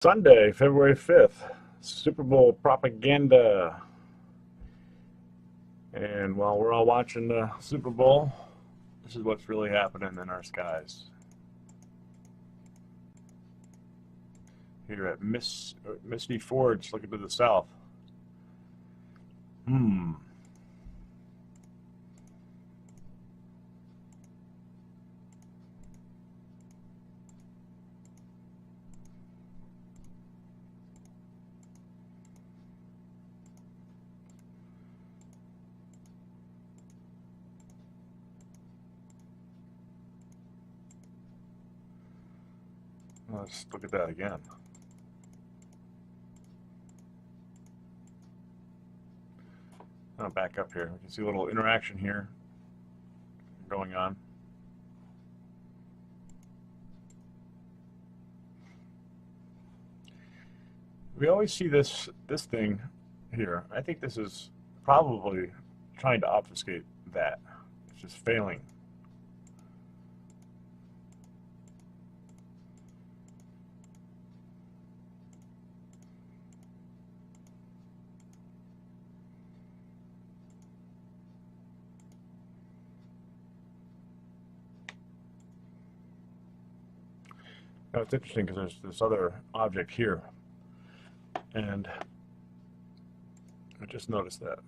Sunday, February 5th, Super Bowl propaganda. And while we're all watching the Super Bowl, this is what's really happening in our skies. Here at Misty Forge, looking to the south. Hmm. Let's look at that again. I'll back up here. We can see a little interaction here going on. We always see this thing here. I think this is probably trying to obfuscate that. It's just failing. Now it's interesting because there's this other object here, and I just noticed that.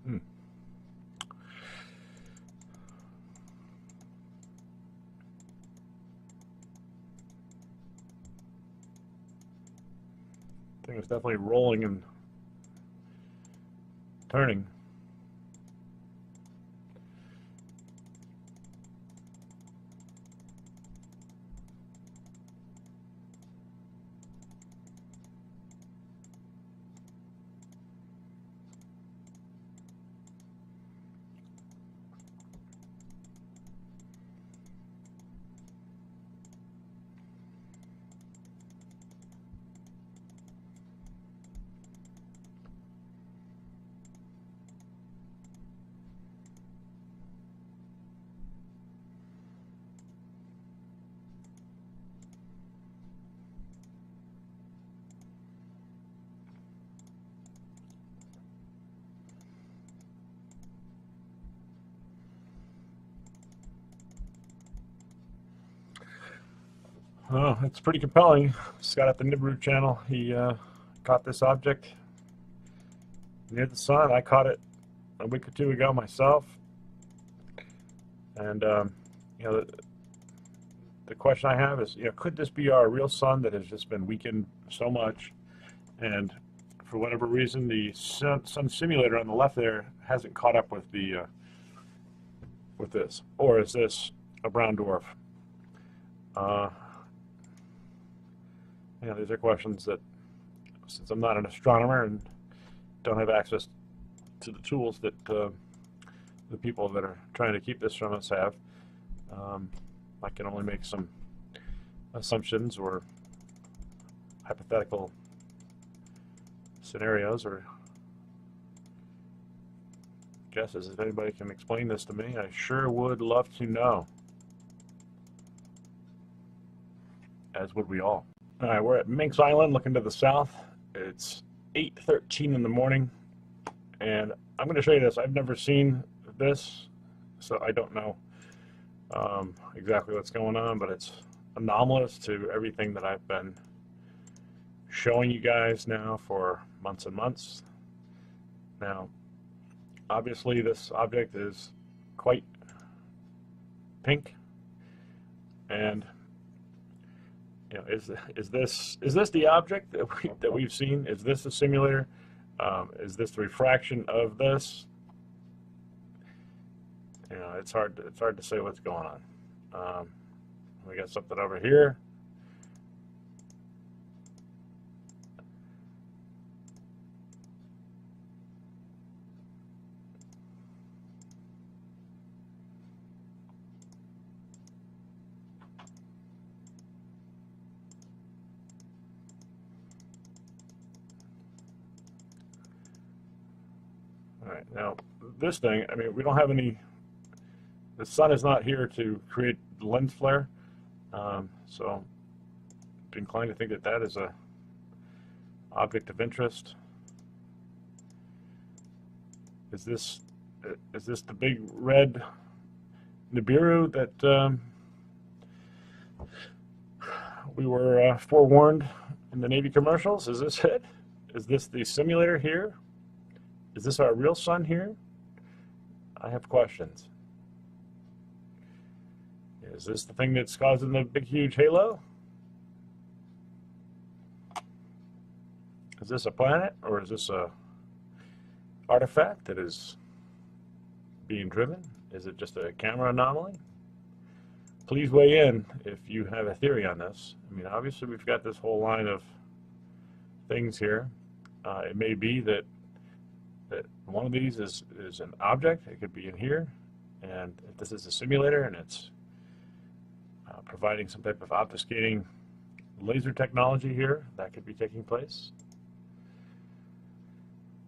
Hmm. Thing is definitely rolling and turning. Oh, it's pretty compelling. Scott at the Nibiru channel, he caught this object near the sun. I caught it a week or two ago myself. And, you know, the question I have is, could this be our real sun that has just been weakened so much? And for whatever reason, the sun simulator on the left there hasn't caught up with with this. Or is this a brown dwarf? These are questions that, since I'm not an astronomer and don't have access to the tools that the people that are trying to keep this from us have, I can only make some assumptions or hypothetical scenarios or guesses. If anybody can explain this to me, I sure would love to know, as would we all. All right, we're at Minks Island looking to the south. It's 8:13 in the morning, and I'm going to show you this. I've never seen this, so I don't know exactly what's going on, but it's anomalous to everything that I've been showing you guys now for months and months. Now, obviously this object is quite pink, and is this the object that we've seen? Is this the simulator? Is this the refraction of this? It's hard to say what's going on. We got something over here. All right, now this thing, I mean, we don't have any, the sun is not here to create lens flare, so I'm inclined to think that that is a object of interest. Is this the big red Nibiru that we were forewarned in the Navy commercials? Is this it? Is this the simulator here? Is this our real sun here? I have questions. Is this the thing that's causing the big huge halo? Is this a planet, or is this a artifact that is being driven? Is it just a camera anomaly? Please weigh in if you have a theory on this. I mean, obviously we've got this whole line of things here. It may be that one of these is an object. It could be in here, and if this is a simulator and it's providing some type of obfuscating laser technology here, that could be taking place.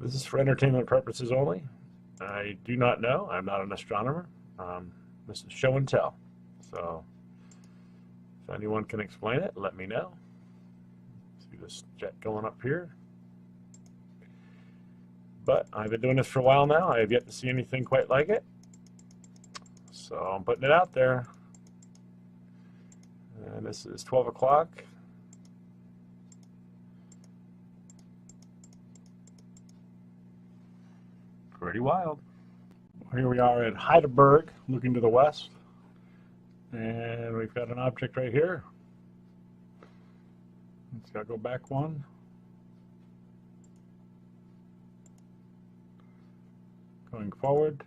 This is for entertainment purposes only. I do not know. I'm not an astronomer. This is show and tell. So if anyone can explain it, let me know. See this jet going up here. But I've been doing this for a while now. I have yet to see anything quite like it. So I'm putting it out there. And this is 12 o'clock. Pretty wild. Here we are at Heidelberg, looking to the west. And we've got an object right here. It's got to go back one. Going forward.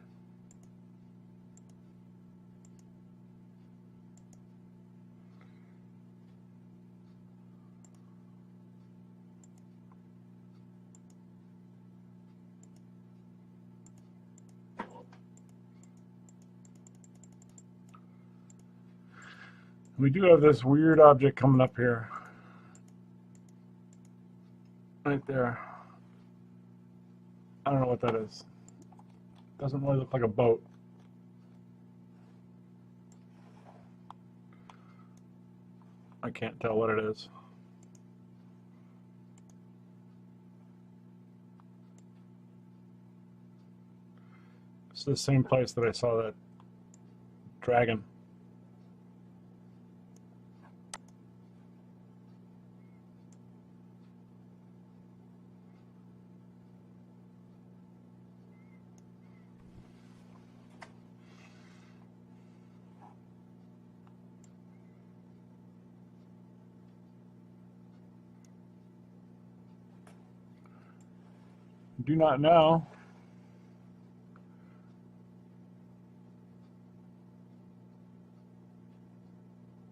We do have this weird object coming up here. Right there. I don't know what that is. Doesn't really look like a boat. I can't tell what it is. It's the same place that I saw that dragon. Do not know.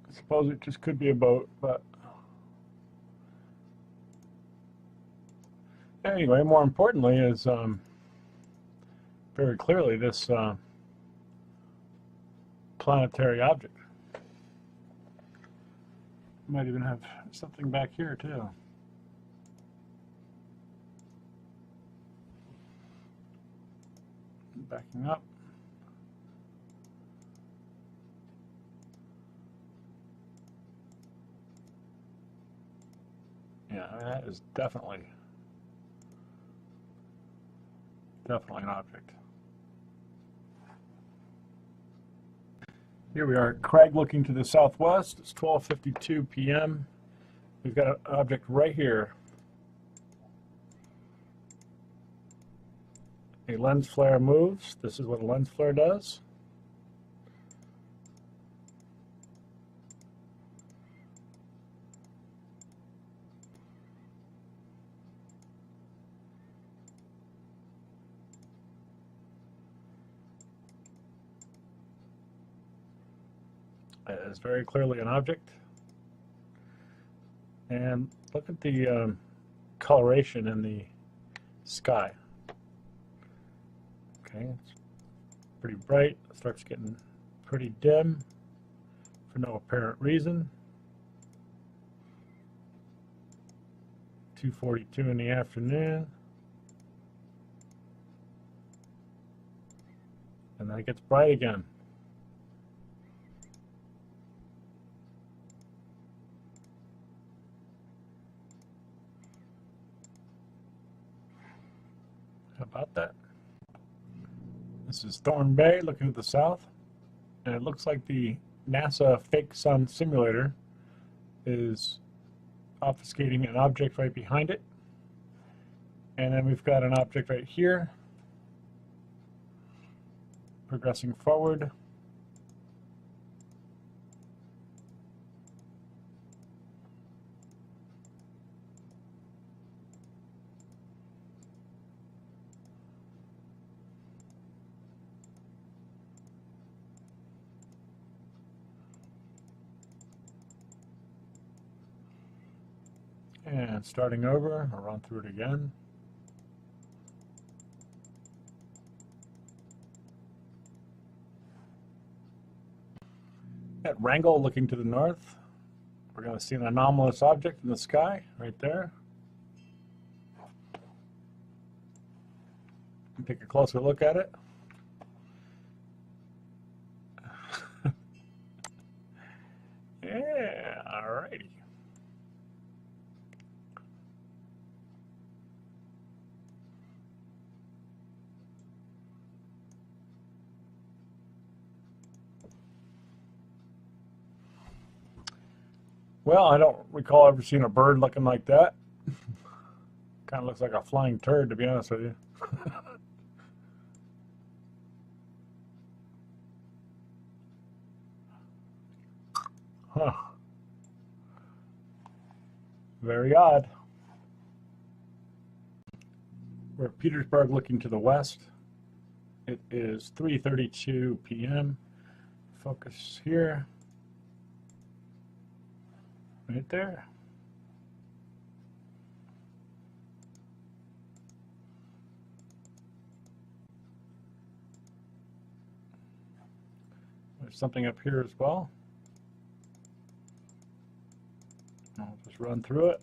I suppose it just could be a boat, but anyway, more importantly is very clearly this planetary object. Might even have something back here too. Backing up. Yeah, I mean, that is definitely an object. Here we are at Craig looking to the southwest. It's 12:52 p.m. We've got an object right here. A lens flare moves. This is what a lens flare does. It is very clearly an object. And look at the coloration in the sky. Okay, it's pretty bright. It starts getting pretty dim for no apparent reason. 2:42 in the afternoon. And then it gets bright again. How about that? This is Thorn Bay looking to the south, and it looks like the NASA fake sun simulator is obfuscating an object right behind it. And then we've got an object right here progressing forward. And starting over, I'll run through it again. At Wrangell looking to the north, we're going to see an anomalous object in the sky right there. Take a closer look at it. Yeah, alrighty. Well, I don't recall ever seeing a bird looking like that. Kind of looks like a flying turd, to be honest with you. Huh. Very odd. We're at Petersburg looking to the west. It is 3:32 p.m. Focus here. Right there. There's something up here as well. I'll just run through it.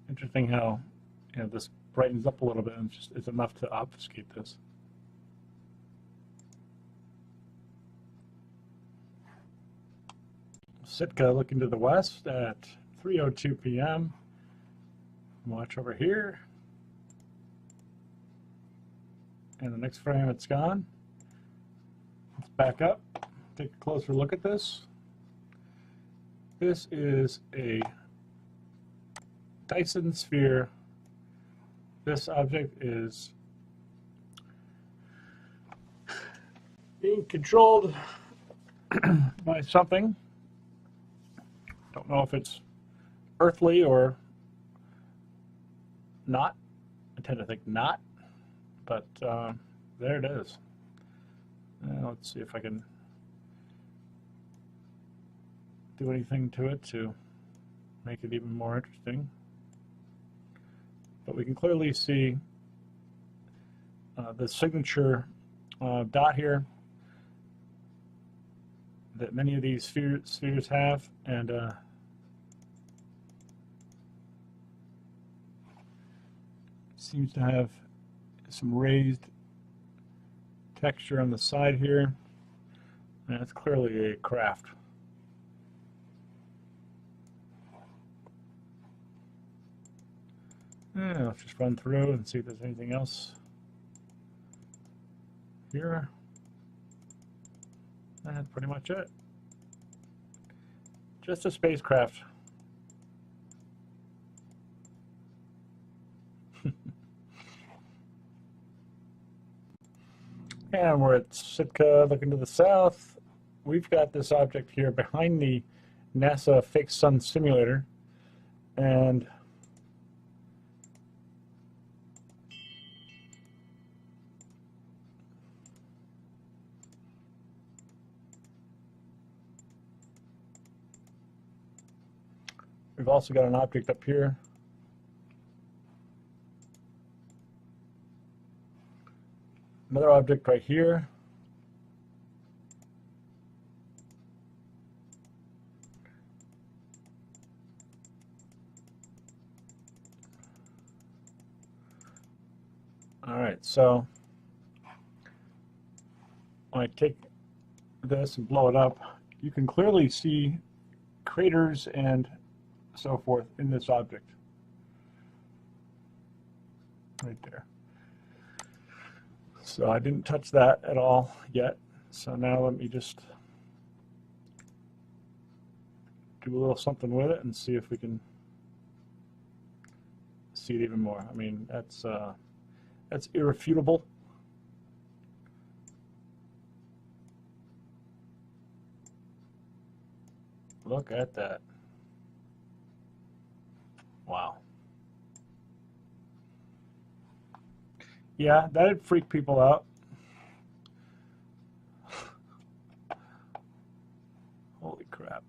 Interesting how, you know, this brightens up a little bit and it's enough to obfuscate this. Sitka looking to the west at 3:02 p.m. Watch over here. And the next frame it's gone. Let's back up, take a closer look at this. This is a Dyson sphere. This object is being controlled by something. Don't know if it's earthly or not. I tend to think not, but there it is. Let's see if I can do anything to it to make it even more interesting. But we can clearly see the signature dot here that many of these spheres have, and seems to have some raised texture on the side here, and it's clearly a craft. Yeah, let's just run through and see if there's anything else here. That's pretty much it. Just a spacecraft. And we're at Sitka looking to the south. We've got this object here behind the NASA fake sun simulator, and we've also got an object up here. Another object right here. All right, so when I take this and blow it up, you can clearly see craters and so forth in this object. Right there. So I didn't touch that at all yet. So now let me just do a little something with it and see if we can see it even more. I mean, that's irrefutable. Look at that. Wow. Yeah, that'd freak people out. Holy crap.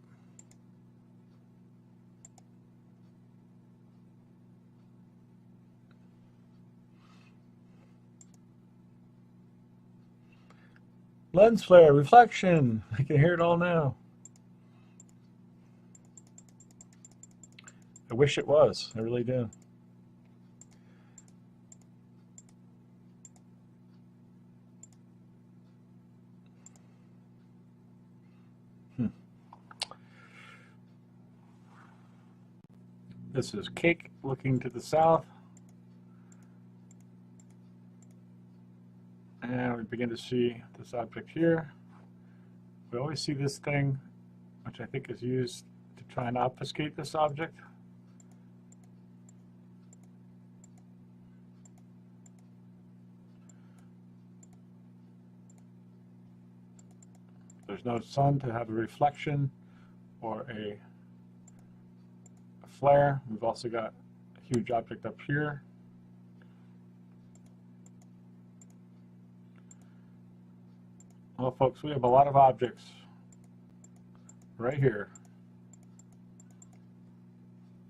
Lens flare, reflection. I can hear it all now. I wish it was. I really do. This is Cake looking to the south. And we begin to see this object here. We always see this thing, which I think is used to try and obfuscate this object. There's no sun to have a reflection or a flare. We've also got a huge object up here. Well, folks, we have a lot of objects right here.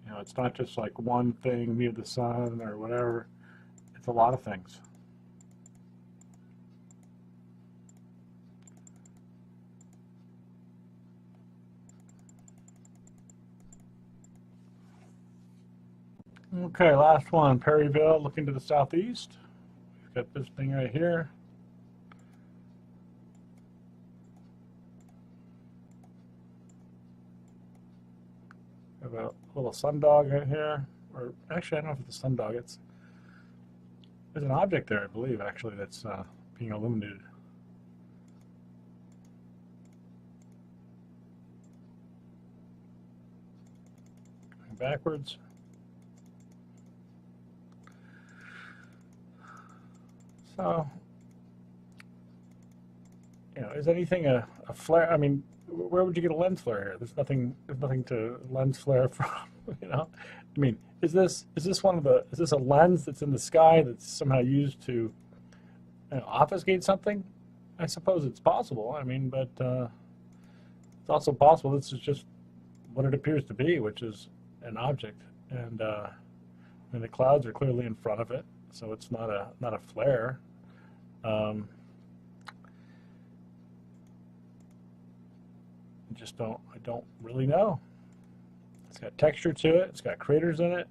You know, it's not just like one thing near the sun or whatever. It's a lot of things. Okay, last one, Perryville, looking to the southeast. We've got this thing right here. We have a little sundog right here. Or actually, I don't know if it's a sundog. There's an object there, I believe, actually, that's being illuminated. Going backwards. So, you know, is anything a flare? I mean, where would you get a lens flare here? There's nothing to lens flare from. You know, I mean, is this a lens that's in the sky that's somehow used to, you know, obfuscate something? I suppose it's possible. I mean, but it's also possible this is just what it appears to be, which is an object, and I mean, the clouds are clearly in front of it, so it's not a flare. I don't really know. It's got texture to it. It's got craters in it.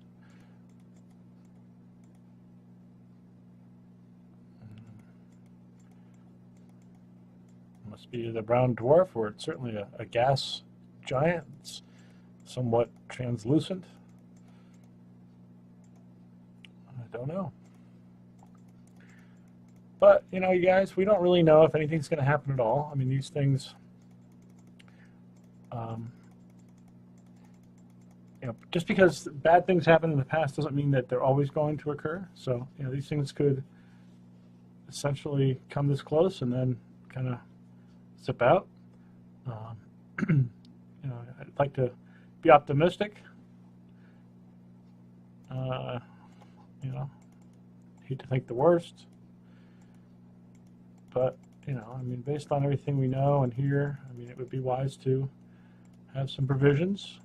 Must be the brown dwarf, or it's certainly a gas giant. It's somewhat translucent. I don't know. But, you know, you guys, we don't really know if anything's going to happen at all. I mean, these things, you know, just because bad things happen in the past doesn't mean that they're always going to occur. So, you know, these things could essentially come this close and then kind of zip out. You know, I'd like to be optimistic. You know, hate to think the worst. But, you know, I mean, based on everything we know and hear, I mean, it would be wise to have some provisions.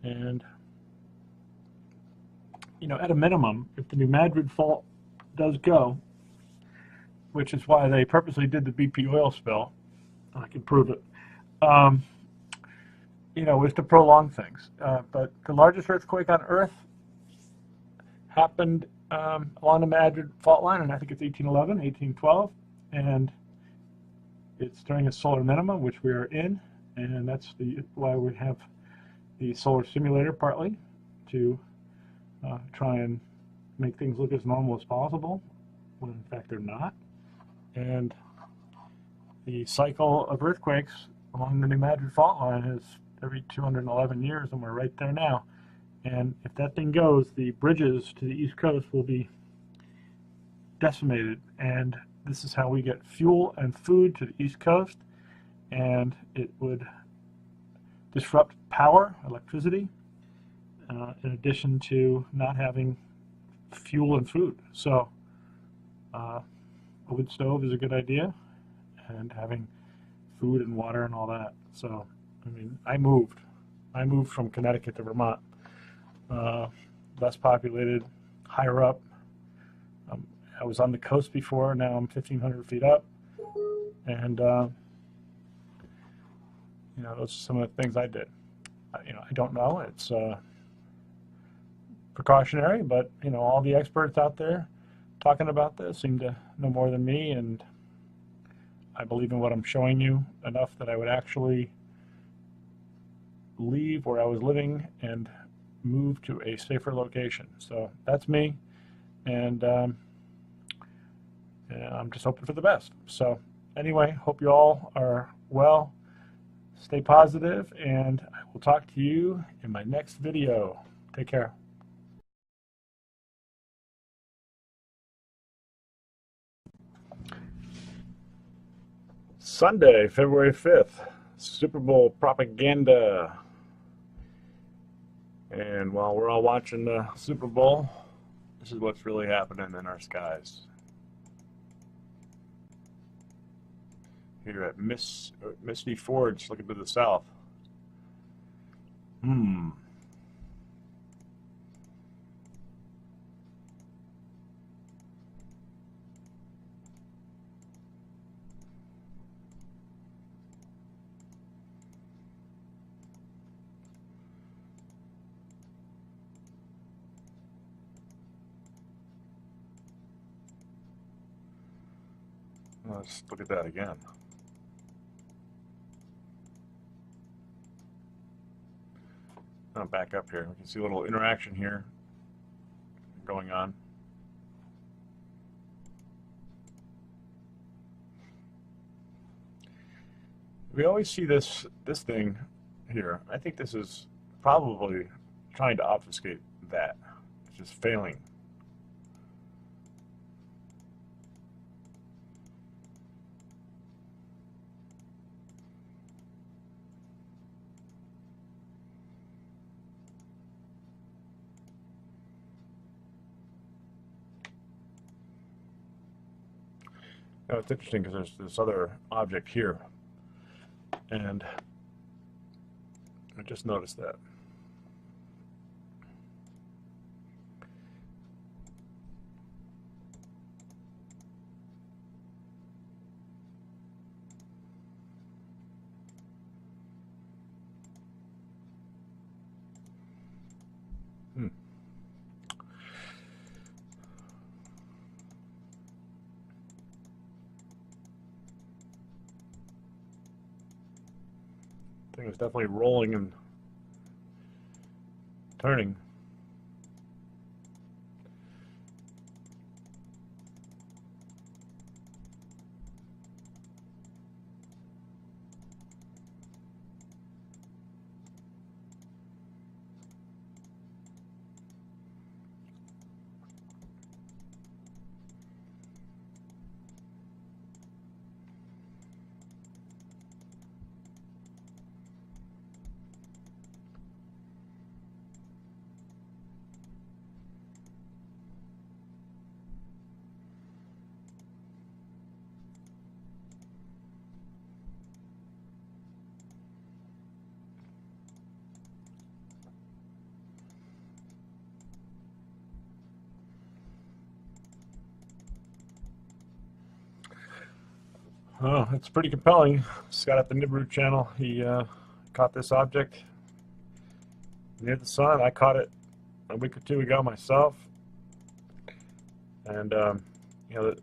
And, you know, at a minimum, if the New Madrid fault does go, which is why they purposely did the BP oil spill, I can prove it, you know, was to prolong things. But the largest earthquake on Earth happened along the Madrid fault line, and I think it's 1811, 1812, and it's during a solar minima, which we are in, and that's why we have the solar simulator partly to try and make things look as normal as possible, when in fact they're not. And the cycle of earthquakes along the New Madrid fault line is every 211 years, and we're right there now. And if that thing goes, the bridges to the East Coast will be decimated, and this is how we get fuel and food to the East Coast, and it would disrupt power, electricity, in addition to not having fuel and food. So a wood stove is a good idea, and having food and water and all that. So, I mean, I moved from Connecticut to Vermont, less populated, higher up. I was on the coast before, now I'm 1,500 feet up, and you know, those are some of the things I did. You know, I don't know, it's precautionary, but you know, all the experts out there talking about this seem to know more than me, and I believe in what I'm showing you enough that I would actually leave where I was living and move to a safer location. So that's me, and I'm just hoping for the best. So anyway, hope you all are well, stay positive, and I will talk to you in my next video. Take care. Sunday, February 5th, Super Bowl propaganda. And while we're all watching the Super Bowl, this is what's really happening in our skies. Here at Misty Forge, looking to the south. Let's look at that again. I'll back up here. We can see a little interaction here going on. We always see this thing here. I think this is probably trying to obfuscate that. It's just failing. Now it's interesting because there's this other object here, and I just noticed that. Thing is definitely rolling and turning. Oh, it's pretty compelling. Scott at the Nibiru channel, he caught this object near the sun. I caught it a week or two ago myself. And you know,